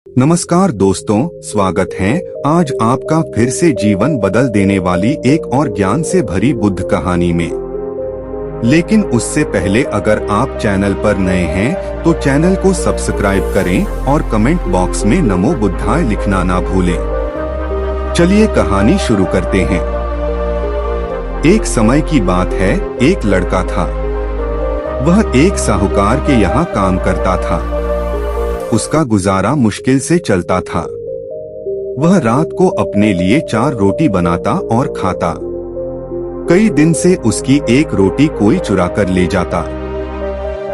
नमस्कार दोस्तों, स्वागत है आज आपका फिर से जीवन बदल देने वाली एक और ज्ञान से भरी बुद्ध कहानी में। लेकिन उससे पहले अगर आप चैनल पर नए हैं तो चैनल को सब्सक्राइब करें और कमेंट बॉक्स में नमो बुद्धाय लिखना ना भूलें। चलिए कहानी शुरू करते हैं। एक समय की बात है, एक लड़का था। वह एक साहूकार के यहाँ काम करता था। उसका गुजारा मुश्किल से चलता था। वह रात को अपने लिए 4 रोटी बनाता और खाता। कई दिन से उसकी एक रोटी कोई चुरा कर ले जाता।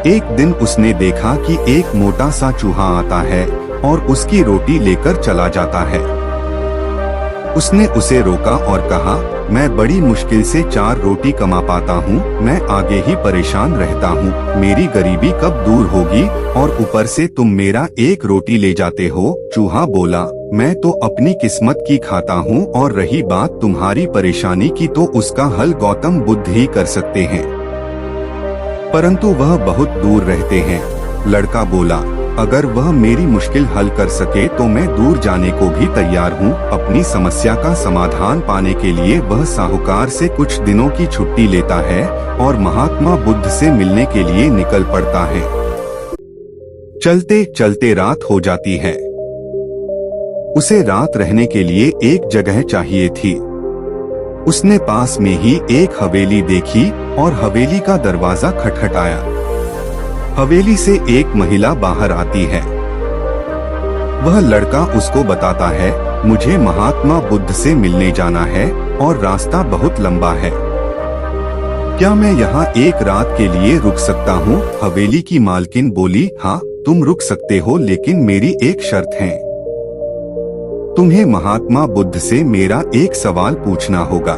एक दिन उसने देखा कि एक मोटा सा चूहा आता है और उसकी रोटी लेकर चला जाता है। उसने उसे रोका और कहा, मैं बड़ी मुश्किल से 4 रोटी कमा पाता हूँ, मैं आगे ही परेशान रहता हूँ, मेरी गरीबी कब दूर होगी और ऊपर से तुम मेरा एक रोटी ले जाते हो। चूहा बोला, मैं तो अपनी किस्मत की खाता हूँ और रही बात तुम्हारी परेशानी की तो उसका हल गौतम बुद्ध ही कर सकते हैं, परंतु वह बहुत दूर रहते हैं। लड़का बोला, अगर वह मेरी मुश्किल हल कर सके तो मैं दूर जाने को भी तैयार हूँ। अपनी समस्या का समाधान पाने के लिए वह साहूकार से कुछ दिनों की छुट्टी लेता है और महात्मा बुद्ध से मिलने के लिए निकल पड़ता है। चलते चलते रात हो जाती है। उसे रात रहने के लिए एक जगह चाहिए थी। उसने पास में ही एक हवेली देखी और हवेली का दरवाजा खटखटाया। हवेली से एक महिला बाहर आती है। वह लड़का उसको बताता है, मुझे महात्मा बुद्ध से मिलने जाना है और रास्ता बहुत लंबा है। क्या मैं यहाँ एक रात के लिए रुक सकता हूँ? हवेली की मालकिन बोली, हाँ तुम रुक सकते हो, लेकिन मेरी एक शर्त है। तुम्हें महात्मा बुद्ध से मेरा एक सवाल पूछना होगा।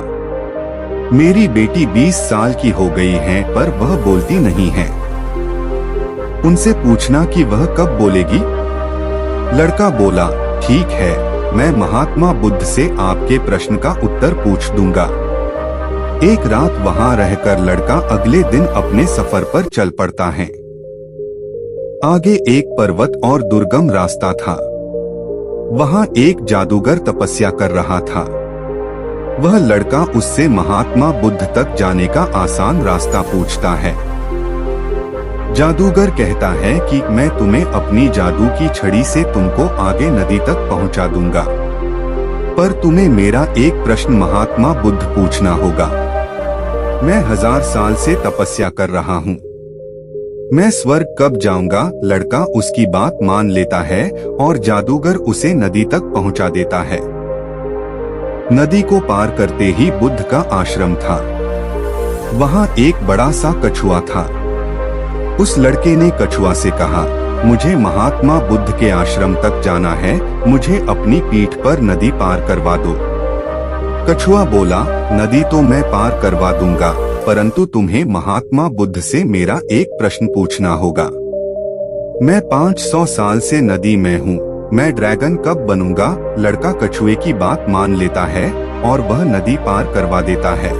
मेरी बेटी 20 साल की हो गई है पर वह बोलती नहीं है। उनसे पूछना कि वह कब बोलेगी। लड़का बोला, ठीक है, मैं महात्मा बुद्ध से आपके प्रश्न का उत्तर पूछ दूंगा। एक रात वहां रहकर लड़का अगले दिन अपने सफर पर चल पड़ता है। आगे एक पर्वत और दुर्गम रास्ता था। वहां एक जादूगर तपस्या कर रहा था। वह लड़का उससे महात्मा बुद्ध तक जाने का आसान रास्ता पूछता है। जादूगर कहता है कि मैं तुम्हें अपनी जादू की छड़ी से तुमको आगे नदी तक पहुंचा दूंगा, पर तुम्हें मेरा एक प्रश्न महात्मा बुद्ध पूछना होगा। मैं 1000 साल से तपस्या कर रहा हूँ, मैं स्वर्ग कब जाऊंगा? लड़का उसकी बात मान लेता है और जादूगर उसे नदी तक पहुंचा देता है। नदी को पार करते ही बुद्ध का आश्रम था। वहाँ एक बड़ा सा कछुआ था। उस लड़के ने कछुआ से कहा, मुझे महात्मा बुद्ध के आश्रम तक जाना है, मुझे अपनी पीठ पर नदी पार करवा दो। कछुआ बोला, नदी तो मैं पार करवा दूंगा, परंतु तुम्हें महात्मा बुद्ध से मेरा एक प्रश्न पूछना होगा। मैं 500 साल से नदी में हूँ, मैं ड्रैगन कब बनूंगा? लड़का कछुए की बात मान लेता है और वह नदी पार करवा देता है।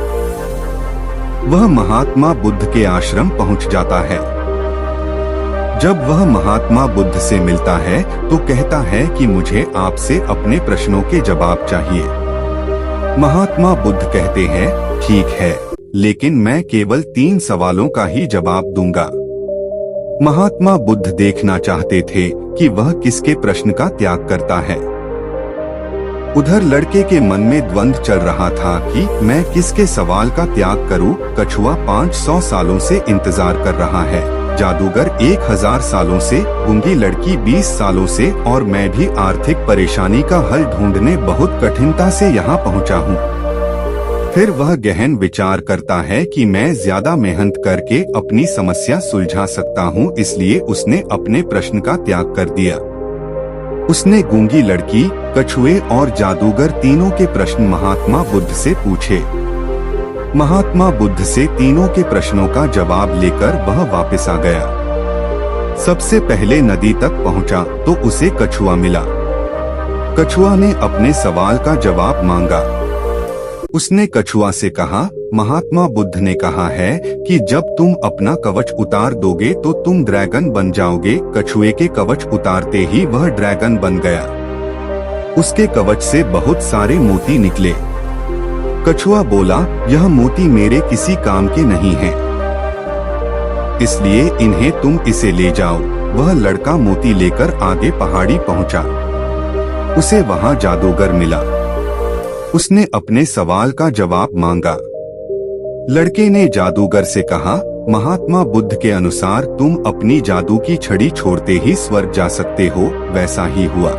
वह महात्मा बुद्ध के आश्रम पहुँच जाता है। जब वह महात्मा बुद्ध से मिलता है तो कहता है कि मुझे आपसे अपने प्रश्नों के जवाब चाहिए। महात्मा बुद्ध कहते हैं, ठीक है, लेकिन मैं केवल 3 सवालों का ही जवाब दूंगा। महात्मा बुद्ध देखना चाहते थे कि वह किसके प्रश्न का त्याग करता है। उधर लड़के के मन में द्वंद्व चल रहा था कि मैं किसके सवाल का त्याग करूं। कछुआ 500 सालों से इंतजार कर रहा है, जादूगर 1000 सालों से, गूंगी लड़की 20 सालों से और मैं भी आर्थिक परेशानी का हल ढूंढने बहुत कठिनता से यहाँ पहुँचा हूँ। फिर वह गहन विचार करता है कि मैं ज्यादा मेहनत करके अपनी समस्या सुलझा सकता हूँ, इसलिए उसने अपने प्रश्न का त्याग कर दिया। उसने गूंगी लड़की, कछुए और जादूगर तीनों के प्रश्न महात्मा बुद्ध से पूछे। महात्मा बुद्ध से तीनों के प्रश्नों का जवाब लेकर वह वापस आ गया। सबसे पहले नदी तक पहुंचा तो उसे कछुआ मिला। कछुआ ने अपने सवाल का जवाब मांगा। उसने कछुआ से कहा, महात्मा बुद्ध ने कहा है कि जब तुम अपना कवच उतार दोगे तो तुम ड्रैगन बन जाओगे। कछुए के कवच उतारते ही वह ड्रैगन बन गया। उसके कवच से बहुत सारे मोती निकले। कछुआ बोला, यह मोती मेरे किसी काम के नहीं हैं, इसलिए इन्हें तुम इसे ले जाओ। वह लड़का मोती लेकर आगे पहाड़ी पहुंचा। उसे वहां जादूगर मिला। उसने अपने सवाल का जवाब मांगा। लड़के ने जादूगर से कहा, महात्मा बुद्ध के अनुसार तुम अपनी जादू की छड़ी छोड़ते ही स्वर्ग जा सकते हो। वैसा ही हुआ।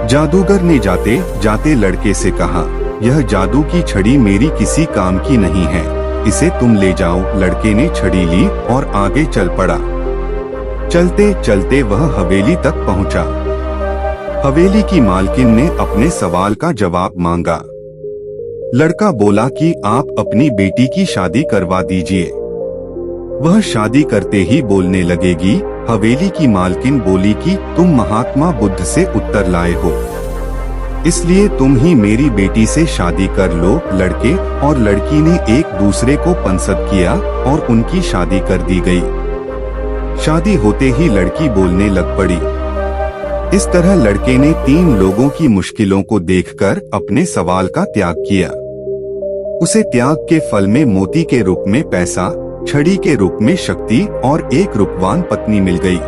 जादूगर ने जाते जाते लड़के से कहा, यह जादू की छड़ी मेरी किसी काम की नहीं है, इसे तुम ले जाओ। लड़के ने छड़ी ली और आगे चल पड़ा। चलते चलते वह हवेली तक पहुंचा। हवेली की मालकिन ने अपने सवाल का जवाब मांगा। लड़का बोला कि आप अपनी बेटी की शादी करवा दीजिए। वह शादी करते ही बोलने लगेगी। हवेली की मालकिन बोली कि तुम महात्मा बुद्ध से उत्तर लाए हो, इसलिए तुम ही मेरी बेटी से शादी कर लो। लड़के और लड़की ने एक दूसरे को पसंद किया और उनकी शादी कर दी गई। शादी होते ही लड़की बोलने लग पड़ी। इस तरह लड़के ने 3 लोगों की मुश्किलों को देखकर अपने सवाल का त्याग किया। उसे त्याग के फल में मोती के रूप में पैसा, छड़ी के रूप में शक्ति और एक रूपवान पत्नी मिल गई।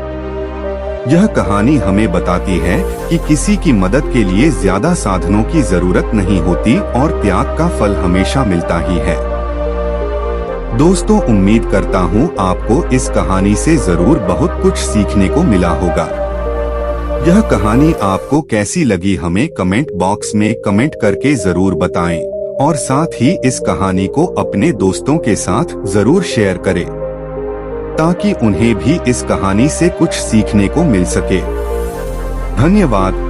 यह कहानी हमें बताती है कि किसी की मदद के लिए ज्यादा साधनों की जरूरत नहीं होती और त्याग का फल हमेशा मिलता ही है। दोस्तों, उम्मीद करता हूँ आपको इस कहानी से जरूर बहुत कुछ सीखने को मिला होगा। यह कहानी आपको कैसी लगी हमें कमेंट बॉक्स में कमेंट करके जरूर बताएं और साथ ही इस कहानी को अपने दोस्तों के साथ जरूर शेयर करें ताकि उन्हें भी इस कहानी से कुछ सीखने को मिल सके। धन्यवाद।